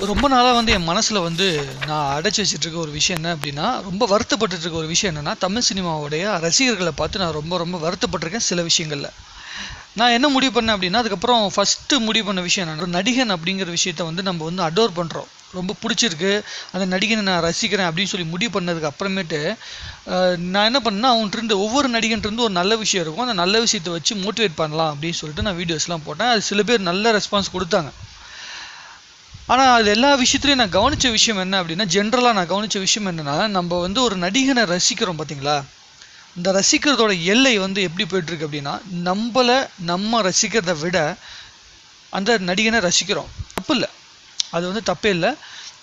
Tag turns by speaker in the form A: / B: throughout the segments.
A: ரொம்ப நாளா என் மனசுல நான் அடைச்சு வச்சுட்டு இருக்க ஒரு விஷயம் என்ன அப்படின்னா, ரொம்ப வருத்தப்பட்டுட்டு இருக்க ஒரு விஷயம் என்னன்னா, தமிழ் சினிமாவுடைய ரசிகர்கள பார்த்து நான் ரொம்ப ரொம்ப வருத்தப்பட்டுருக்கேன் சில விஷயங்கள்ல. நான் என்ன முடிவு பண்ணேன் அப்படின்னா, அதுக்கப்புறம் ஃபர்ஸ்ட்டு முடிவு பண்ண விஷயம் என்னன்னா, ஒரு நடிகன் அப்படிங்கிற விஷயத்த நம்ம அடோர் பண்றோம். ரொம்ப புடிச்சிருக்கு. அந்த நடிகனை நான் ரசிக்கிறேன் அப்படின்னு சொல்லி முடிவு பண்ணதுக்கு அப்புறமேட்டு, நான் என்ன பண்ணேன்னா, அவன்கிட்டருந்து ஒவ்வொரு நடிகன்ட்டருந்து ஒரு நல்ல விஷயம் இருக்கும். அந்த நல்ல விஷயத்த வச்சு மோட்டிவேட் பண்ணலாம் அப்படின்னு சொல்லிட்டு நான் வீடியோஸ்லாம் போட்டேன். அது சில பேர் நல்ல ரெஸ்பான்ஸ் குடுத்தாங்க. ஆனா, அது எல்லா விஷயத்துலயும் நான் கவனிச்ச விஷயம் என்ன அப்படின்னா, ஜென்ரலா நான் கவனிச்ச விஷயம் என்னன்னா, நம்ம ஒரு நடிகனை ரசிக்கிறோம் பார்த்தீங்களா? இந்த ரசிக்கிறதோட எல்லை எப்படி போயிட்டுருக்கு அப்படின்னா, நம்ம ரசிக்கிறத விட அந்த நடிகனை ரசிக்கிறோம். தப்பில்ல. அது தப்பே இல்ல.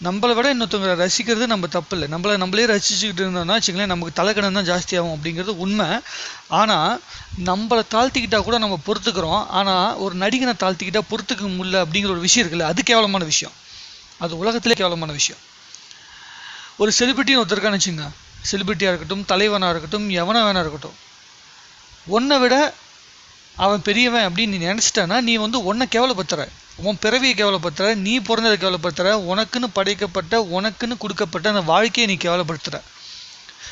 A: நம்மள விட இன்னொருத்தவங்கள ரசிக்கிறது நம்ம தப்பு இல்ல. நம்மளே ரசிச்சுக்கிட்டு இருந்தோம்னா வச்சுக்கங்களேன், நமக்கு தலைக்கனம் தான் ஜாஸ்தியாகும் அப்படிங்கிறது உண்மை. ஆனா, நம்மள தாழ்த்திக்கிட்டா கூட நம்ம பொறுத்துக்கிறோம். ஆனா, ஒரு நடிகனை தாழ்த்திக்கிட்டா பொறுத்துக்க முடியல அப்படிங்கிற ஒரு விஷயம் இருக்குல்ல, அது கேவலமான விஷயம். அது உலகத்திலே கேவலமான விஷயம். ஒரு செலிபிரிட்டின்னு ஒருத்தர் இருக்கான்னு வச்சுங்க. செலிபிரிட்டியா இருக்கட்டும், தலைவனா இருக்கட்டும், எவனா வேணா இருக்கட்டும். உன்னை விட அவன் பெரியவன் அப்படின்னு நீ நினைச்சிட்டானா, நீ உன்னை கேவலப்படுத்துற. உன் பிறவியை கேவலப்படுத்துற, நீ பிறந்ததை கேவலப்படுத்துற, உனக்குன்னு படைக்கப்பட்ட, உனக்குன்னு கொடுக்கப்பட்ட அந்த வாழ்க்கையை நீ கேவலப்படுத்துற.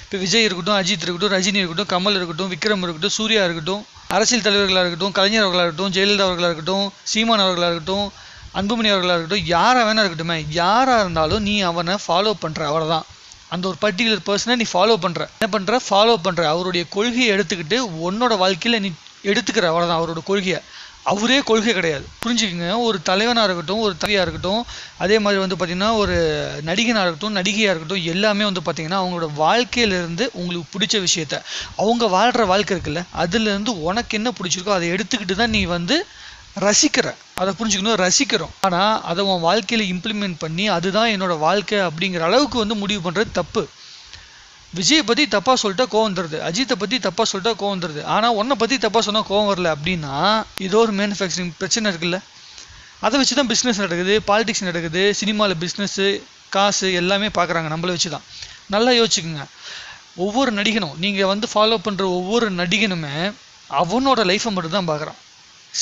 A: இப்போ விஜய் இருக்கட்டும், அஜித் இருக்கட்டும், ரஜினி இருக்கட்டும், கமல் இருக்கட்டும், விக்ரம் இருக்கட்டும், சூர்யா இருக்கட்டும், அரசியல் தலைவர்களாக இருக்கட்டும், கலைஞர் அவர்களாக இருக்கட்டும், ஜெயலலிதா அவர்களாக இருக்கட்டும், சீமான் அவர்களாக இருக்கட்டும், அன்புமணி அவர்களாக இருக்கட்டும், யாராக வேணா இருக்கட்டுமே, யாராக இருந்தாலும் நீ அவனை ஃபாலோ பண்ணுற, அவ்வளோதான். அந்த ஒரு பர்டிகுலர் பர்சனை நீ ஃபாலோ பண்ணுற, என்ன பண்ணுற, ஃபாலோ பண்ணுற, அவருடைய கொள்கையை எடுத்துக்கிட்டு உன்னோட வாழ்க்கையில் நீ எடுத்துக்கிற, அவ்வளோதான் அவரோட கொள்கையை. அவரே கொள்கை கிடையாது, புரிஞ்சுக்கங்க. ஒரு தலைவனாக இருக்கட்டும், ஒரு தலைவியாக இருக்கட்டும், அதே மாதிரி பார்த்தீங்கன்னா ஒரு நடிகனாக இருக்கட்டும், நடிகையாக இருக்கட்டும், எல்லாமே பார்த்தீங்கன்னா அவங்களோட வாழ்க்கையிலேருந்து உங்களுக்கு பிடிச்ச விஷயத்த, அவங்க வாழ்கிற வாழ்க்கை இருக்குல்ல, அதுலேருந்து உனக்கு என்ன பிடிச்சிருக்கோ அதை எடுத்துக்கிட்டு தான் நீ ரசிக்கிற. அதை புரிஞ்சுக்கணும், ரசிக்கிறோம். ஆனால் அதை உன் வாழ்க்கையில் இம்ப்ளிமெண்ட் பண்ணி அதுதான் என்னோட வாழ்க்கை அப்படிங்கிற அளவுக்கு முடிவு பண்ணுறது தப்பு. விஜயை பற்றி தப்பாக சொல்லிட்டா கோவம் வந்துடுது, அஜித்தை பற்றி தப்பாக சொல்லிட்டா கோவம் வந்துடுது. ஆனால் உன்னை பற்றி தப்பாக சொன்னால் கோவம் வரல அப்படின்னா, ஏதோ ஒரு மேனுஃபேக்சரிங் பிரச்சனை இருக்குல்ல. அதை வச்சு தான் பிஸ்னஸ் நடக்குது, பாலிடிக்ஸ் நடக்குது, சினிமாவில் பிஸ்னஸ்ஸு, காசு எல்லாமே பார்க்குறாங்க நம்மளை வச்சு தான். நல்லா யோசிச்சுக்கோங்க. ஒவ்வொரு நடிகனும் நீங்கள் ஃபாலோ பண்ணுற ஒவ்வொரு நடிகனுமே அவனோட லைஃப்பை மட்டும் தான் பார்க்குறான்.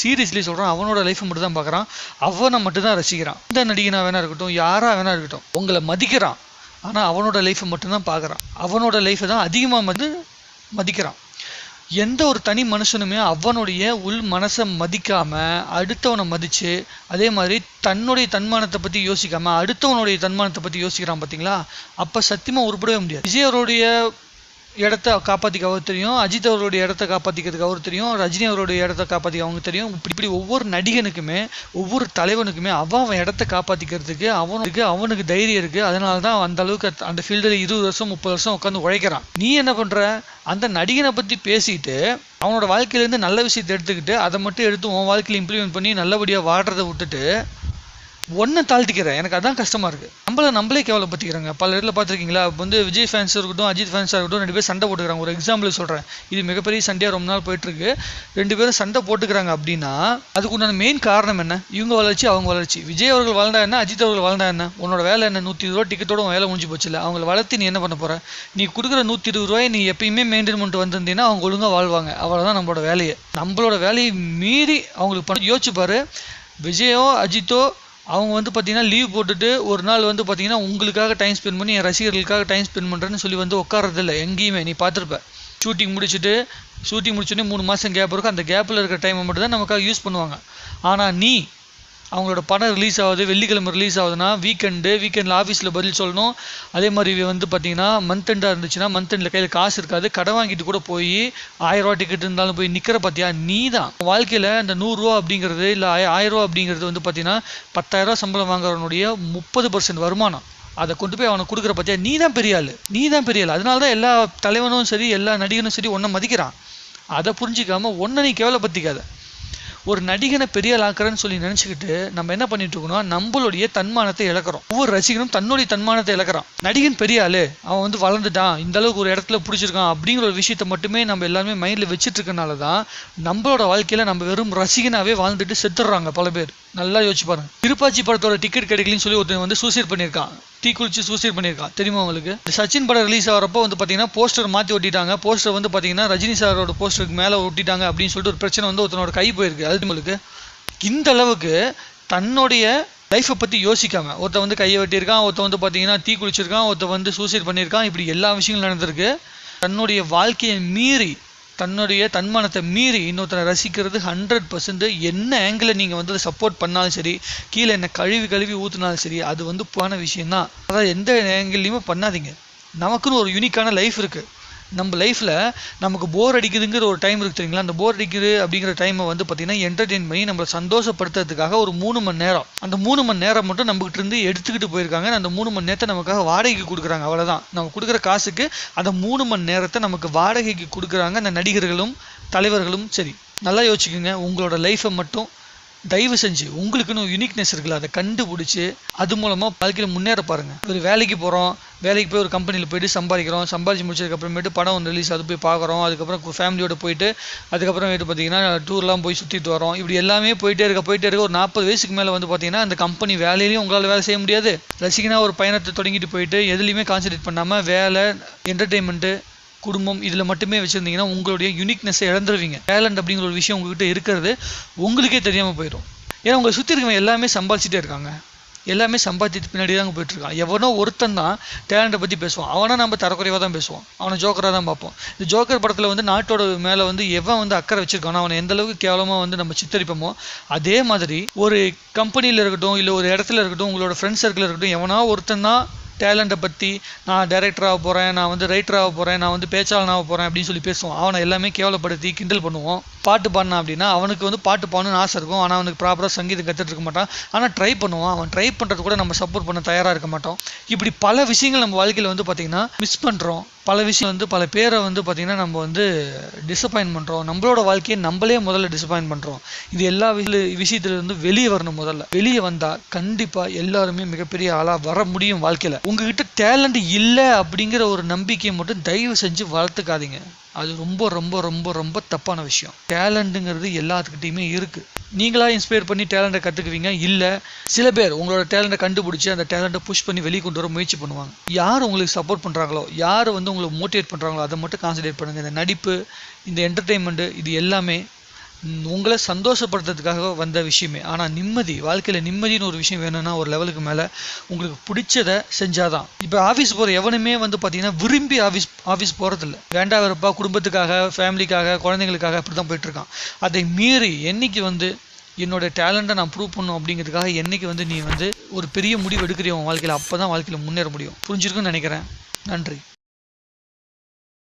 A: சீரியஸ்லி சொல்கிறான், அவனோட லைஃப்பை மட்டும் தான் பார்க்குறான். அவனை மட்டும் தான் ரசிக்கிறான். இந்த நடிகனாக வேணா இருக்கட்டும், யாராக வேணா இருக்கட்டும், உங்களை மதிக்கிறான். ஆனால் அவனோட லைஃப்பை மட்டும்தான் பார்க்குறான். அவனோட லைஃப்பை தான் அதிகமாக மதிக்கிறான். எந்த ஒரு தனி மனுஷனுமே அவனுடைய உள் மனசை மதிக்காமல் அடுத்தவனை மதித்து, அதே மாதிரி தன்னுடைய தன்மானத்தை பற்றி யோசிக்காமல் அடுத்தவனுடைய தன்மானத்தை பற்றி யோசிக்கிறான் பார்த்தீங்களா? அப்போ சத்தியமாக உருப்படவே முடியாது. விஜய் அவருடைய இடத்த காப்பாற்றிக்க அவர் தெரியும், அஜித் அவருடைய இடத்த காப்பாற்றிக்கிறதுக்கு அவர் தெரியும், ரஜினி அவருடைய இடத்த காப்பாற்றிக்க அவங்க தெரியும். இப்படி ஒவ்வொரு நடிகனுக்குமே, ஒவ்வொரு தலைவனுக்குமே அவன் இடத்த காப்பாற்றிக்கிறதுக்கு அவனுக்கு தைரியம் இருக்குது. அதனால தான் அந்த அளவுக்கு அந்த ஃபீல்டில் 20 வருஷம் 30 வருஷம் உட்காந்து உழைக்கிறான். நீ என்ன பண்ணுற? அந்த நடிகனை பற்றி பேசிட்டு அவனோட வாழ்க்கையிலேருந்து நல்ல விஷயத்தை எடுத்துக்கிட்டு அதை மட்டும் எடுத்து உன் வாழ்க்கையில் இம்ப்ளிமெண்ட் பண்ணி நல்லபடியாக வாடுறதை விட்டுட்டு ஒன்றை தாழ்த்திக்கிறேன். எனக்கு அதான் கஷ்டமாக இருக்குது. நம்மளே கேவலப்படுத்திக்கிறாங்க. பல இடத்துல பார்த்துருக்கீங்களா? விஜய் ஃபேன்ஸ் இருக்கட்டும், அஜித் ஃபேன்ஸாக இருக்கட்டும், 2 பேர் சண்டை போட்டுக்கிறாங்க. ஒரு எக்ஸாம்பிள் சொல்கிறேன், இது மிகப்பெரிய சண்டையாக ரொம்ப நாள் போயிட்டுருக்கு. 2 பேரும் சண்டை போட்டுக்கிறாங்க அப்படின்னா அதுக்கு உண்டான மெயின் காரணம் என்ன? இவங்க வளர்ச்சி, அவங்க வளர்ச்சி. விஜய் அவர்கள் வாழ்ந்தா என்ன, அஜித் அவர்கள் வாழ்ந்தா என்ன? உன்னோட வேலை என்ன? 120 ரூபா டிக்கெட்டோட வேலை முடிஞ்சு போச்சு இல்லை? அவங்களை வளர்த்து நீ என்ன பண்ண போகிற? நீ கொடுக்குற 120 ரூபாய் நீ எப்பயுமே மெயின்டைன் பண்ணிட்டு வந்திருந்தீங்கன்னா அவங்க ஒழுங்காக வாழ்வாங்க. அவ்வளோதான் நம்மளோட வேலையை. நம்மளோட வேலையை மீறி அவங்களுக்கு பண்ண யோசிச்சு பாரு. விஜயோ அஜித்தோ அவங்க பார்த்தீங்கன்னா லீவ் போட்டுட்டு ஒரு நாள் பார்த்தீங்கன்னா உங்களுக்காக டைம் ஸ்பெண்ட் பண்ணி என் ரசிகர்களுக்காக டைம் ஸ்பெண்ட் பண்ணுறேன்னு சொல்லி உட்காரதில்லை எங்கேயுமே. நீ பார்த்துருப்ப. ஷூட்டிங் முடிச்சுட்டு 3 மாதம் கேப் இருக்கும். அந்த கேப்பில் இருக்கிற டைமை மட்டும் தான் நமக்காக யூஸ் பண்ணுவாங்க. ஆனால் நீ அவங்களோட படம் ரிலீஸ் ஆகுது, வெள்ளிக்கிழமை ரிலீஸ் ஆகுதுன்னா வீக்கெண்டில் ஆஃபீஸில் பதில் சொல்லணும். அதே மாதிரி பார்த்தீங்கன்னா மந்த் எண்டாக இருந்துச்சுன்னா மந்த் எண்டில் கையில் காசு இருக்காது, கடை வாங்கிட்டு கூட போய் 1000 ரூபா டிக்கெட் இருந்தாலும் போய் நிற்கிற பார்த்தியா? நீ தான் வாழ்க்கையில் அந்த 100 ரூபா அப்படிங்கிறது இல்லை 1000 ரூபா அப்படிங்கிறது பார்த்தீங்கன்னா 10,000 ரூபா சம்பளம் வாங்குறவனுடைய 30% வருமானம். அதை கொண்டு போய் அவனை கொடுக்குற பார்த்தியா? நீ தான் பெரிய ஆள். அதனால தான் எல்லா தலைவனும் சரி, எல்லா நடிகனும் சரி ஒன்றை மதிக்கிறான். அதை புரிஞ்சிக்காமல் ஒன்றை நீ கேவலப்படுத்திக்காத. ஒரு நடிகனை பெரிய ஆக்குறேன்னு சொல்லி நினைச்சுக்கிட்டு நம்ம என்ன பண்ணிட்டு இருக்கோம்னா நம்மளுடைய தன்மானத்தை இழக்கிறோம். ஒவ்வொரு ரசிகனும் தன்னுடைய தன்மானத்தை இழக்கிறான். நடிகன் பெரிய ஆளு, அவன் வளர்ந்துட்டான், இந்த அளவுக்கு ஒரு இடத்துல பிடிச்சிருக்கான் அப்படிங்கிற ஒரு விஷயத்த மட்டுமே நம்ம எல்லாருமே மைண்ட்ல வச்சுட்டு இருக்கனால தான் நம்மளோட வாழ்க்கையில நம்ம வெறும் ரசிகனாவே வாழ்ந்துட்டு செத்துடுறாங்க பல பேர். நல்லா யோசிச்சு பாருங்க. திருப்பாச்சி படத்தோட டிக்கெட் கிடைக்கலன்னு சொல்லி ஒருத்தன் சூசைட் பண்ணியிருக்கான். தீ குளிச்சு சூசைட் பண்ணியிருக்கான். தெரியுமா உங்களுக்கு? சச்சின் படம் ரிலீஸ் ஆகிறப்போ பார்த்தீங்கன்னா போஸ்டர் மாற்றி ஒட்டிட்டாங்க. போஸ்டர் பார்த்தீங்கன்னா ரஜினி சாரோட போஸ்டருக்கு மேலே ஒட்டிட்டாங்க அப்படின்னு சொல்லிட்டு ஒரு பிரச்சனை ஒருத்தனோட கை போயிருக்கு. அது உங்களுக்கு இந்த அளவுக்கு தன்னுடைய லைஃப்பை பற்றி யோசிக்காமல் ஒருத்த வந்து கையை வெட்டியிருக்கான், ஒருத்த வந்து பார்த்தீங்கன்னா தீ குளிச்சிருக்கான், ஒருத்த வந்து சூசைட் பண்ணியிருக்கான், இப்படி எல்லா விஷயங்களும் நடந்திருக்கு. தன்னுடைய வாழ்க்கையை மீறி தன்னுடைய தன்மானத்தை மீறி இன்னொருத்தரை ரசிக்கிறது 100%. என்ன ஆங்கிளில் நீங்கள் வந்து அதை சப்போர்ட் பண்ணாலும் சரி, கீழே என்ன கழுவி ஊற்றினாலும் சரி, அது வந்து போன விஷயம்தான். அதாவது எந்த ஆங்கிள்லையுமே பண்ணாதீங்க. நமக்குன்னு ஒரு யூனிக்கான லைஃப் இருக்குது. நம்ம லைஃப்பில் நமக்கு போர் அடிக்குதுங்கிற ஒரு டைம் இருக்குது தெரியுங்களா? அந்த போர் அடிக்குது அப்படிங்கிற டைமை வந்து பார்த்திங்கன்னா என்டர்டெயின் பண்ணி நம்மளை சந்தோஷப்படுத்துறதுக்காக ஒரு 3 மணி நேரம், அந்த 3 மணி நேரம் மட்டும் நம்மகிட்ட இருந்து எடுத்துக்கிட்டு போயிருக்காங்க. அந்த 3 மணி நேரத்தை நமக்காக வாடகைக்கு கொடுக்குறாங்க. அவ்வளோதான். நம்ம கொடுக்குற காசுக்கு அந்த 3 மணி நேரத்தை நமக்கு வாடகைக்கு கொடுக்குறாங்க அந்த நடிகர்களும் தலைவர்களும். சரி, நல்லா யோசிச்சுக்கோங்க. உங்களோட லைஃப்பை மட்டும் தயவு செஞ்சு உங்களுக்குன்னு யூனிக்னஸ் இருக்குல்ல, அதை கண்டுபிடிச்சி அது மூலமாக வாழ்க்கையில் முன்னேற பாருங்கள். ஒரு வேலைக்கு போகிறோம், வேலைக்கு போய் ஒரு கம்பெனியில் போய்ட்டு சம்பாதிச்சு முடிச்சதுக்கப்புறமேட்டு படம் ஒன்று ரிலீஸ், அது போய் பார்க்குறோம். அதுக்கப்புறம் ஃபேமிலியோடு போயிட்டு அதுக்கப்புறமேட்டு பார்த்தீங்கன்னா டூர்லாம் போய் சுற்றிட்டு வரோம். இப்படி எல்லாமே போயிட்டே இருக்க ஒரு 40 வயசுக்கு மேலே வந்து பார்த்தீங்கன்னா அந்த கம்பெனி வேலையிலையும் உங்களால் வேலை செய்ய முடியாது. ரசிகனாக ஒரு பயணத்தை தொடங்கிட்டு போயிட்டு எதுலையுமே கான்சன்ட்ரேட் பண்ணாமல் வேலை, என்டர்டெயின்மெண்ட்டு, குடும்பம் இதில் மட்டுமே வச்சுருந்தீங்கன்னா உங்களுடைய யூனிக்னஸை இழந்துருவீங்க. டேலண்ட் அப்படிங்கிற ஒரு விஷயம் உங்ககிட்ட இருக்கிறது உங்களுக்கே தெரியாமல் போயிடும். ஏன்னா உங்களை சுற்றி இருக்கவங்க எல்லாமே சம்பாதிச்சிட்டே இருக்காங்க, எல்லாமே சம்பாதித்து பின்னாடி தாங்க போயிட்டுருக்கான். எவனோ ஒருத்தன் தான் டேலண்ட்டை பற்றி பேசுவான். அவனை நம்ம தரக்குறைவாக தான் பேசுவோம், அவனை ஜோக்கராக தான் பார்ப்போம். இந்த ஜோக்கர் படத்தில் வந்து நாட்டோட மேலே வந்து எவன் வந்து அக்கறை வச்சிருக்கானோ அவனை எந்த அளவுக்கு கேவலமாக வந்து நம்ம சித்தரிப்போமோ, அதே மாதிரி ஒரு கம்பெனியில் இருக்கட்டும், இல்லை ஒரு இடத்துல இருக்கட்டும், உங்களோட ஃப்ரெண்ட்ஸ் சர்க்கிளில் இருக்கட்டும், எவனோ ஒருத்தன் தான் டேலண்ட்டை பற்றி நான் டைரக்டராக போகிறேன், நான் வந்து ரைட்டராக போகிறேன், நான் வந்து பேச்சாளனாக போகிறேன் அப்படின்னு சொல்லி பேசுவோம். அவனை எல்லாமே கேவலப்படுத்தி கிண்டல் பண்ணுவோம். பாட்டு பாடினான் அப்படின்னா அவனுக்கு வந்து பாட்டு பாடணும்னு ஆசை இருக்கும், ஆனால் அவனுக்கு ப்ராப்பராக சங்கீதம் கற்றுட்டு இருக்க மாட்டான். ஆனால் ட்ரை பண்ணுவான். அவன் ட்ரை பண்ணுறது கூட நம்ம சப்போர்ட் பண்ண தயாராக இருக்க மாட்டோம். இப்படி பல விஷயங்கள் நம்ம வாழ்க்கையில் வந்து பார்த்திங்கன்னா மிஸ் பண்ணுறோம். பல விஷயம் வந்து பல பேரை வந்து பார்த்திங்கன்னா நம்ம வந்து டிசப்பாயின்ட் பண்ணுறோம். நம்மளோட வாழ்க்கையை நம்மளே முதல்ல டிசப்பாயின்ட் பண்ணுறோம். இது எல்லா விஷயத்துலேருந்து வெளியே வரணும். முதல்ல வெளியே வந்தால் கண்டிப்பாக எல்லாருமே மிகப்பெரிய ஆளாக வர முடியும் வாழ்க்கையில். உங்ககிட்ட டேலண்ட் இல்லை அப்படிங்கிற ஒரு நம்பிக்கையை மட்டும் தயவு செஞ்சு வளர்த்துக்காதீங்க. அது ரொம்ப ரொம்ப ரொம்ப ரொம்ப தப்பான விஷயம். டேலண்ட்டுங்கிறது எல்லாத்துக்கிட்டையுமே இருக்குது. நீங்களாக இன்ஸ்பயர் பண்ணி டேலண்ட்டை கற்றுக்குவீங்க. இல்லை சில பேர் உங்களோட டேலண்ட்டை கண்டுபிடிச்சி அந்த டேலண்ட்டை புஷ் பண்ணி வெளியே கொண்டு வர முயற்சி பண்ணுவாங்க. யார் உங்களுக்கு சப்போர்ட் பண்ணுறாங்களோ, யார் வந்து உங்களை மோட்டிவேட் பண்ணுறாங்களோ அதை மட்டும் கான்சன்ட்ரேட் பண்ணுங்கள். இந்த நடிப்பு, இந்த என்டர்டெயின்மெண்ட்டு, இது எல்லாமே உங்களை சந்தோஷப்படுத்துறதுக்காக வந்த விஷயமே. ஆனால் நிம்மதி, வாழ்க்கையில் நிம்மதின்னு ஒரு விஷயம் வேணும்னா ஒரு லெவலுக்கு மேலே உங்களுக்கு பிடிச்சதை செஞ்சாதான். இப்போ ஆஃபீஸ் போகிற எவனுமே வந்து பார்த்தீங்கன்னா விரும்பி ஆஃபீஸ் போகிறதில்ல. வேண்டா வெறுப்பா குடும்பத்துக்காக, ஃபேமிலிக்காக, குழந்தைங்களுக்காக அப்படி தான் போயிட்டுருக்கான். அதை மீறி என்னைக்கு வந்து என்னோட டேலண்ட்டை நான் ப்ரூவ் பண்ணணும் அப்படிங்கிறதுக்காக என்னைக்கு வந்து நீ வந்து ஒரு பெரிய முடிவு எடுக்கிறிய உன் வாழ்க்கையில், அப்போ தான் வாழ்க்கையில் முன்னேற முடியும். புரிஞ்சிருக்குன்னு நினைக்கிறேன். நன்றி.